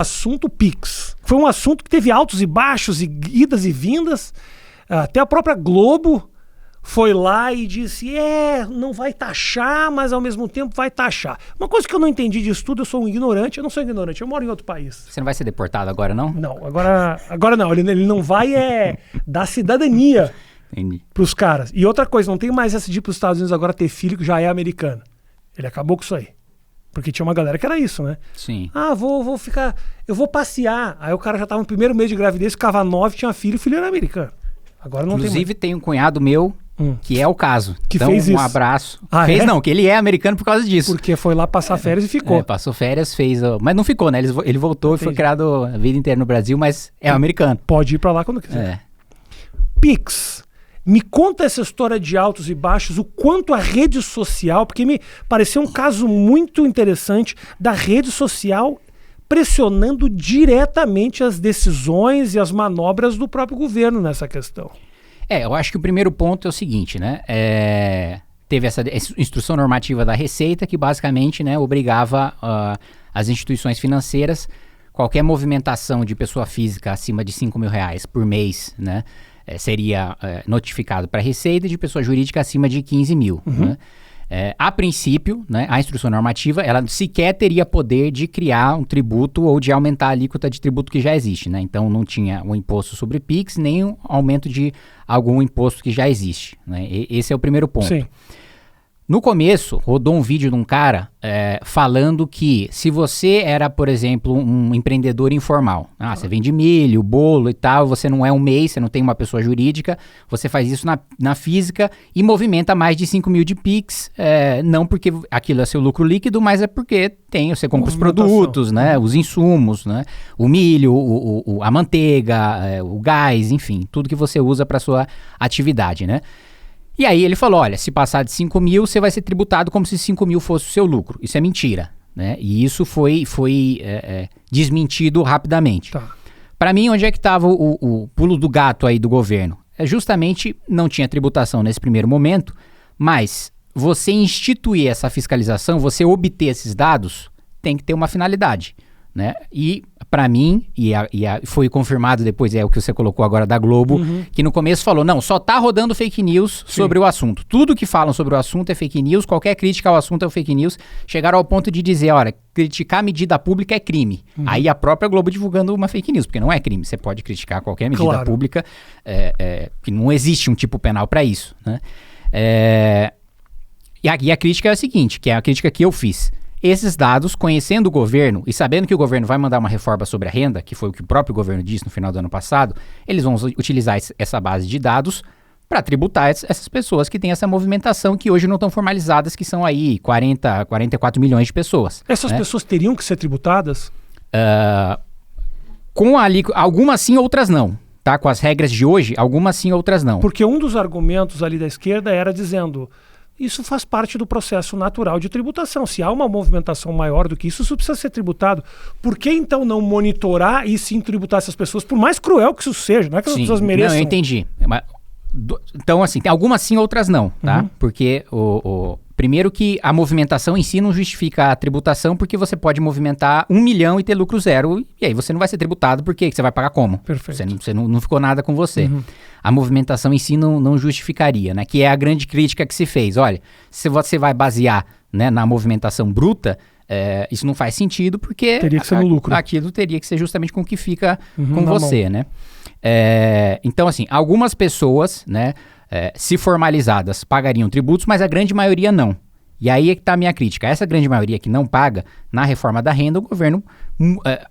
Assunto Pix. Foi um assunto que teve altos e baixos, e idas e vindas. Até a própria Globo foi lá e disse, não vai taxar, mas ao mesmo tempo vai taxar. Uma coisa que eu não entendi disso tudo, eu sou um ignorante, eu não sou ignorante, eu moro em outro país. Você não vai ser deportado agora, não? Não, agora não, ele não vai dar cidadania para os caras. E outra coisa, não tem mais essa de ir para os Estados Unidos agora ter filho que já é americano. Ele acabou com isso aí. Porque tinha uma galera que era isso, né? Sim. Eu vou passear. Aí o cara já tava no primeiro mês de gravidez, ficava 9, tinha filho, o filho era americano. Agora não Inclusive tem um cunhado meu que é o caso. Que então, fez um isso. abraço. Fez não, que ele é americano por causa disso. Porque foi lá passar férias e ficou. Passou férias, fez... Mas não ficou, né? Ele voltou e foi criado a vida inteira no Brasil, mas é americano. Pode ir pra lá quando quiser. Pix. Me conta essa história de altos e baixos, o quanto a rede social, porque me pareceu um caso muito interessante da rede social pressionando diretamente as decisões e as manobras do próprio governo nessa questão. Eu acho que o primeiro ponto é o seguinte, né? Teve essa instrução normativa da Receita que basicamente, né, obrigava as instituições financeiras, qualquer movimentação de pessoa física acima de R$5 mil por mês, né? Seria notificado para a Receita, de pessoa jurídica acima de 15 mil. Né? A princípio, né, a instrução normativa, ela sequer teria poder de criar um tributo ou de aumentar a alíquota de tributo que já existe. Né? Então, não tinha o imposto sobre PIX, nem o aumento de algum imposto que já existe. Né? Esse é o primeiro ponto. Sim. No começo, rodou um vídeo de um cara falando que se você era, por exemplo, um empreendedor informal, você vende milho, bolo e tal, você não é um MEI, você não tem uma pessoa jurídica, você faz isso na física e movimenta mais de 5 mil de PIX, não porque aquilo é seu lucro líquido, mas é porque você compra os produtos, né, os insumos, né, o milho, a manteiga, o gás, enfim, tudo que você usa para sua atividade, né? E aí ele falou, olha, se passar de 5 mil, você vai ser tributado como se 5 mil fosse o seu lucro. Isso é mentira, né? E isso foi desmentido rapidamente. Tá. Para mim, onde é que estava o pulo do gato aí do governo? Justamente não tinha tributação nesse primeiro momento, mas você instituir essa fiscalização, você obter esses dados, tem que ter uma finalidade, né? E para mim, foi confirmado depois, o que você colocou agora da Globo, que no começo falou, não, só tá rodando fake news sobre o assunto. Tudo que falam sobre o assunto é fake news, qualquer crítica ao assunto é fake news. Chegaram ao ponto de dizer, olha, criticar medida pública é crime. Aí a própria Globo divulgando uma fake news, porque não é crime, você pode criticar qualquer medida pública, que não existe um tipo penal para isso, né? E a crítica é a seguinte, que é a crítica que eu fiz. Esses dados, conhecendo o governo e sabendo que o governo vai mandar uma reforma sobre a renda, que foi o que o próprio governo disse no final do ano passado, eles vão utilizar essa base de dados para tributar essas pessoas que têm essa movimentação que hoje não estão formalizadas, que são aí 44 milhões de pessoas. Essas pessoas teriam que ser tributadas? Algumas sim, outras não. Tá? Com as regras de hoje, algumas sim, outras não. Porque um dos argumentos ali da esquerda era dizendo... Isso faz parte do processo natural de tributação. Se há uma movimentação maior do que isso precisa ser tributado. Por que então não monitorar e sim tributar essas pessoas? Por mais cruel que isso seja, não é que as pessoas mereçam. Não, eu entendi. Então, assim, algumas sim, outras não, tá? Porque primeiro que a movimentação em si não justifica a tributação, porque você pode movimentar 1 milhão e ter lucro zero, e aí você não vai ser tributado, porque você vai pagar como? Perfeito. Você não ficou nada com você. A movimentação em si não justificaria, né? Que é a grande crítica que se fez. Olha, se você vai basear, né, na movimentação bruta, isso não faz sentido, porque teria que ser no lucro. Aquilo teria que ser justamente com o que fica com você, né? Então, assim, algumas pessoas, né, se formalizadas, pagariam tributos, mas a grande maioria não. E aí é que está a minha crítica. Essa grande maioria que não paga, na reforma da renda, o governo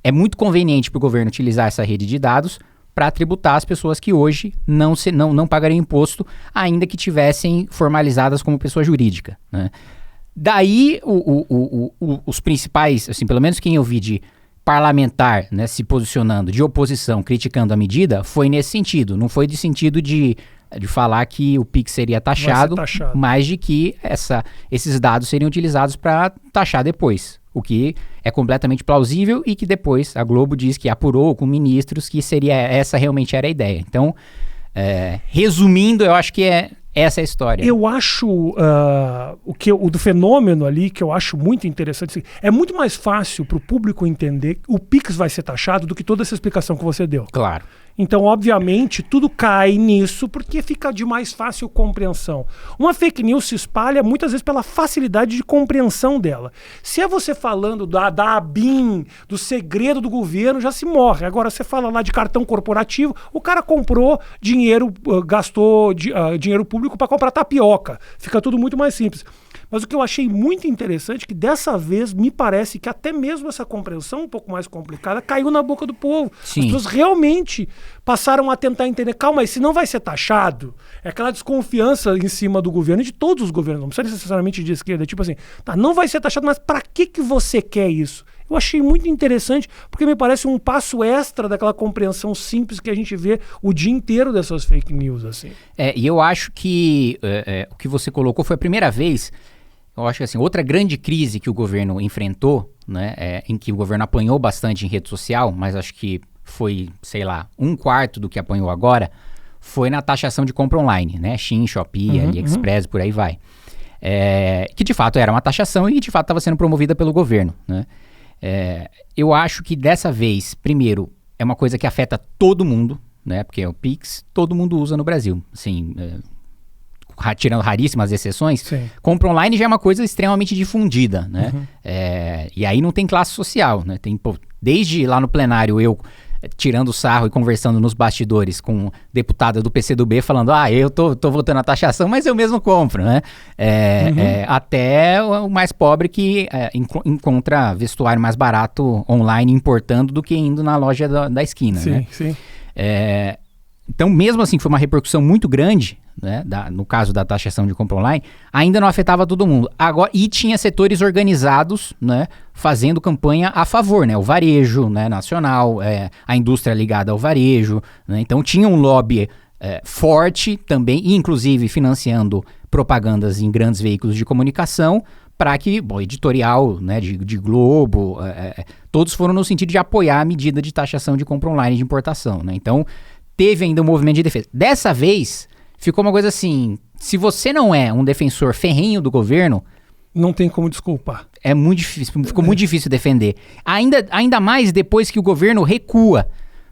é muito conveniente para o governo utilizar essa rede de dados para tributar as pessoas que hoje não pagariam imposto, ainda que tivessem formalizadas como pessoa jurídica, né? Daí, os principais, assim, pelo menos quem eu vi de parlamentar, né, se posicionando de oposição, criticando a medida, foi nesse sentido. Não foi de sentido de falar que o PIX seria taxado, mas de que esses dados seriam utilizados para taxar depois. O que é completamente plausível e que depois a Globo diz que apurou com ministros que essa realmente era a ideia. Então, resumindo, eu acho que Essa é a história. Eu acho o do fenômeno ali, que eu acho muito interessante, é muito mais fácil para o público entender o Pix vai ser taxado do que toda essa explicação que você deu. Claro. Então, obviamente, tudo cai nisso porque fica de mais fácil compreensão. Uma fake news se espalha muitas vezes pela facilidade de compreensão dela. Se é você falando da ABIN, do segredo do governo, já se morre. Agora, você fala lá de cartão corporativo, o cara comprou dinheiro, gastou dinheiro público para comprar tapioca. Fica tudo muito mais simples. Mas o que eu achei muito interessante é que dessa vez me parece que até mesmo essa compreensão um pouco mais complicada caiu na boca do povo. Sim. As pessoas realmente passaram a tentar entender, calma aí, se não vai ser taxado, é aquela desconfiança em cima do governo e de todos os governos, não precisa necessariamente de esquerda, tipo assim, tá, não vai ser taxado, mas para que você quer isso? Eu achei muito interessante, porque me parece um passo extra daquela compreensão simples que a gente vê o dia inteiro dessas fake news, assim. E eu acho que o que você colocou foi a primeira vez. Eu acho que assim, outra grande crise que o governo enfrentou, né, em que o governo apanhou bastante em rede social, mas acho que foi, sei lá, 1/4 do que apanhou agora, foi na taxação de compra online, né? Shein, Shopee, AliExpress, por aí vai. Que de fato era uma taxação e de fato estava sendo promovida pelo governo, né? Eu acho que dessa vez, primeiro, é uma coisa que afeta todo mundo, né? Porque o Pix todo mundo usa no Brasil, assim... tirando raríssimas exceções, sim, compra online já é uma coisa extremamente difundida, né? E aí não tem classe social, né? Tem, desde lá no plenário eu tirando sarro e conversando nos bastidores com deputada do PCdoB falando, eu tô votando a taxação, mas eu mesmo compro, né? Até o mais pobre que encontra vestuário mais barato online importando do que indo na loja da esquina, sim, né? Sim. Então, mesmo assim, foi uma repercussão muito grande, né, no caso da taxação de compra online, ainda não afetava todo mundo. Agora, e tinha setores organizados, né, fazendo campanha a favor, né, o varejo, né, nacional, a indústria ligada ao varejo, né, então tinha um lobby forte também, e inclusive financiando propagandas em grandes veículos de comunicação, para que, editorial, né, de Globo, todos foram no sentido de apoiar a medida de taxação de compra online de importação, né, então teve ainda um movimento de defesa. Dessa vez, ficou uma coisa assim, se você não é um defensor ferrenho do governo... Não tem como desculpar. É muito difícil, ficou muito difícil defender. Ainda mais depois que o governo recua.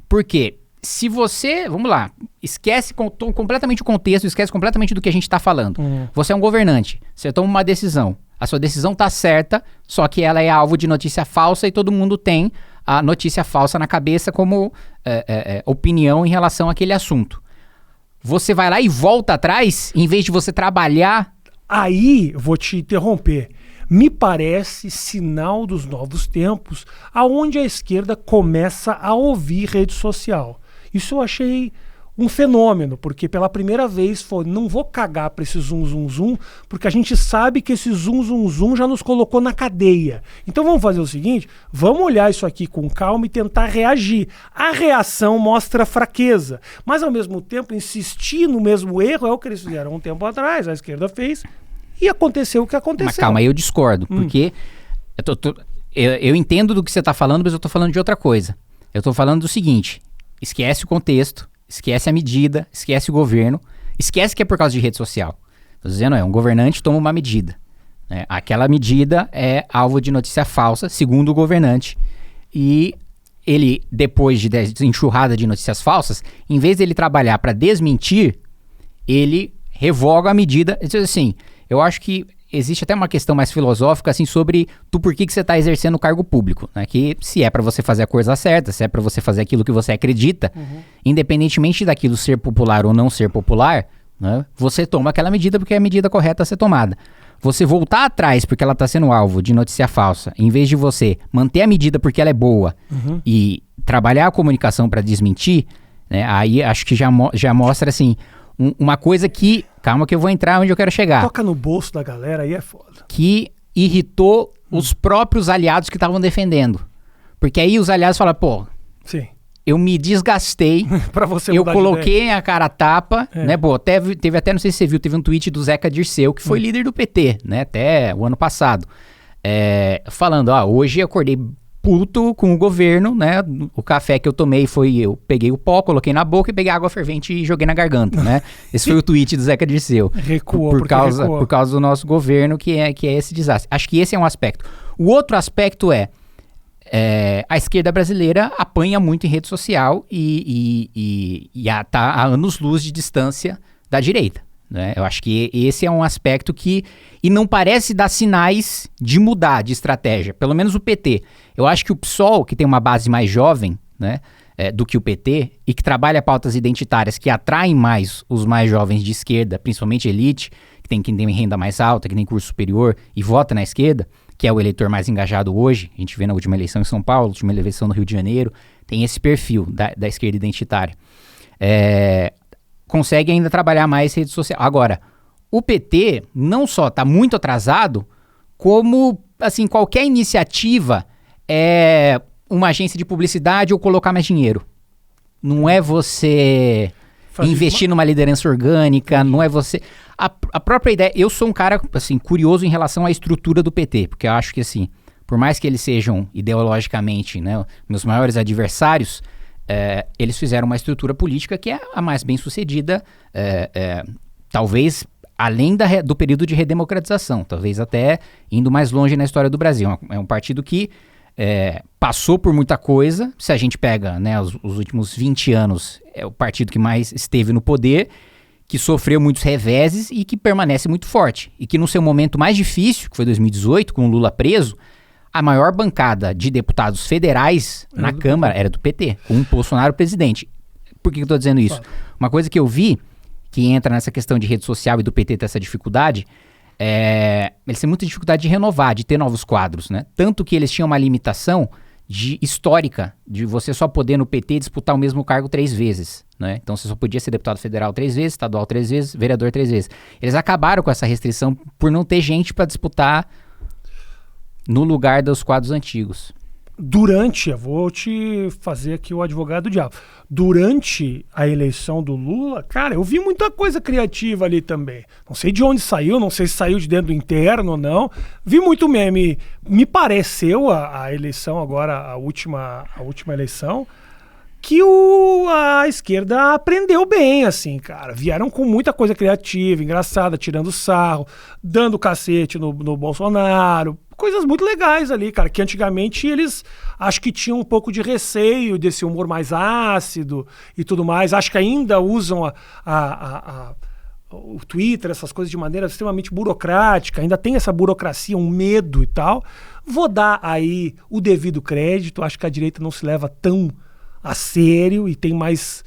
Porque se você, vamos lá, esquece completamente o contexto, esquece completamente do que a gente está falando. Você é um governante, você toma uma decisão. A sua decisão está certa, só que ela é alvo de notícia falsa e todo mundo tem a notícia falsa na cabeça como opinião em relação àquele assunto. Você vai lá e volta atrás, em vez de você trabalhar... Aí, vou te interromper, me parece sinal dos novos tempos, aonde a esquerda começa a ouvir rede social. Isso eu achei um fenômeno, porque pela primeira vez foi, não vou cagar para esse zum, porque a gente sabe que esse zum já nos colocou na cadeia. Então vamos fazer o seguinte, vamos olhar isso aqui com calma e tentar reagir. A reação mostra fraqueza, mas ao mesmo tempo insistir no mesmo erro é o que eles fizeram um tempo atrás, a esquerda fez, e aconteceu o que aconteceu. Mas calma, aí eu discordo, porque eu entendo do que você está falando, mas eu estou falando de outra coisa. Eu estou falando do seguinte, esquece o contexto, esquece a medida, esquece o governo, esquece que é por causa de rede social. Estou dizendo, um governante toma uma medida, né? Aquela medida é alvo de notícia falsa, segundo o governante, e ele, depois de enxurrada de notícias falsas, em vez de ele trabalhar para desmentir, ele revoga a medida. Assim, eu acho que existe até uma questão mais filosófica assim, sobre por que você está exercendo o cargo público, né? Que se é para você fazer a coisa certa, se é para você fazer aquilo que você acredita, independentemente daquilo ser popular ou não ser popular, né? Você toma aquela medida porque é a medida correta a ser tomada. Você voltar atrás porque ela está sendo alvo de notícia falsa, em vez de você manter a medida porque ela é boa e trabalhar a comunicação para desmentir, né? Aí acho que já mostra assim, uma coisa que... Calma que eu vou entrar onde eu quero chegar. Toca no bolso da galera, aí é foda. Que irritou os próprios aliados que estavam defendendo. Porque aí os aliados falam, sim, eu me desgastei, pra você eu coloquei a cara a tapa, né? Teve até, não sei se você viu, teve um tweet do Zeca Dirceu, que foi líder do PT, né? Até o ano passado. Falando, hoje eu acordei puto com o governo, né? O café que eu tomei eu peguei o pó, coloquei na boca e peguei água fervente e joguei na garganta, né? Esse foi o tweet do Zeca Dirceu. Recuou, por causa do nosso governo, que é esse desastre. Acho que esse é um aspecto. O outro aspecto é a esquerda brasileira apanha muito em rede social e tá a anos-luz de distância da direita. Né? Eu acho que esse é um aspecto que... E não parece dar sinais de mudar de estratégia. Pelo menos o PT. Eu acho que o PSOL, que tem uma base mais jovem, né, do que o PT, e que trabalha pautas identitárias que atraem mais os mais jovens de esquerda, principalmente elite, quem tem renda mais alta, que tem curso superior e vota na esquerda, que é o eleitor mais engajado hoje. A gente vê na última eleição em São Paulo, última eleição no Rio de Janeiro. Tem esse perfil da esquerda identitária. Consegue ainda trabalhar mais rede social. Agora, o PT não só está muito atrasado, como, assim, qualquer iniciativa é uma agência de publicidade ou colocar mais dinheiro. Não é você investir numa liderança orgânica, não é você... A própria ideia... Eu sou um cara, assim, curioso em relação à estrutura do PT, porque eu acho que, assim, por mais que eles sejam ideologicamente, né, meus maiores adversários... eles fizeram uma estrutura política que é a mais bem sucedida, talvez além do período de redemocratização, talvez até indo mais longe na história do Brasil. É um partido que passou por muita coisa. Se a gente pega, né, os últimos 20 anos, é o partido que mais esteve no poder, que sofreu muitos reveses e que permanece muito forte. E que no seu momento mais difícil, que foi 2018, com o Lula preso, a maior bancada de deputados federais na Câmara era do PT, com o Bolsonaro presidente. Por que eu estou dizendo isso? Uma coisa que eu vi, que entra nessa questão de rede social e do PT ter essa dificuldade, eles têm muita dificuldade de renovar, de ter novos quadros, né? Tanto que eles tinham uma limitação histórica de você só poder no PT disputar o mesmo cargo 3 vezes, né? Então você só podia ser deputado federal 3 vezes, estadual 3 vezes, vereador 3 vezes. Eles acabaram com essa restrição por não ter gente para disputar no lugar dos quadros antigos. Eu vou te fazer aqui o advogado do diabo. Durante a eleição do Lula, cara, eu vi muita coisa criativa ali também. Não sei de onde saiu, não sei se saiu de dentro do interno ou não. Vi muito meme. Me pareceu a eleição agora, a última eleição, que a esquerda aprendeu bem, assim, cara. Vieram com muita coisa criativa, engraçada, tirando sarro, dando cacete no Bolsonaro. Coisas muito legais ali, cara, que antigamente eles acho que tinham um pouco de receio desse humor mais ácido e tudo mais. Acho que ainda usam o Twitter, essas coisas de maneira extremamente burocrática, ainda tem essa burocracia, um medo e tal. Vou dar aí o devido crédito, acho que a direita não se leva tão a sério e tem mais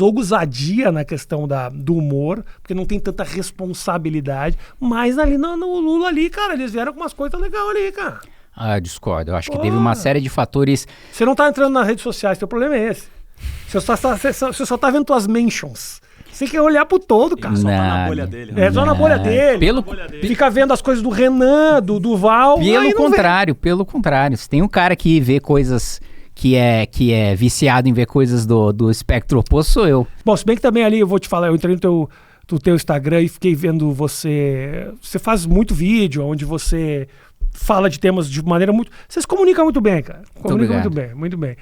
ousadia na questão do humor, porque não tem tanta responsabilidade, mas ali no Lula ali, cara, eles vieram com umas coisas legais ali, cara. Eu discordo, eu acho que teve uma série de fatores... Você não tá entrando nas redes sociais, teu problema é esse. Você só tá vendo tuas mentions. Você quer olhar pro todo, cara. Só tá na bolha dele. Só na bolha dele. Fica vendo as coisas do Renan, do Duval. Pelo contrário. Se tem um cara que vê coisas... Que é viciado em ver coisas do espectro oposto, sou eu. Bom, se bem que também ali, eu vou te falar, eu entrei no teu Instagram e fiquei vendo você... Você faz muito vídeo, onde você fala de temas de maneira muito... Você se comunica muito bem, cara. Comunica muito bem, muito bem.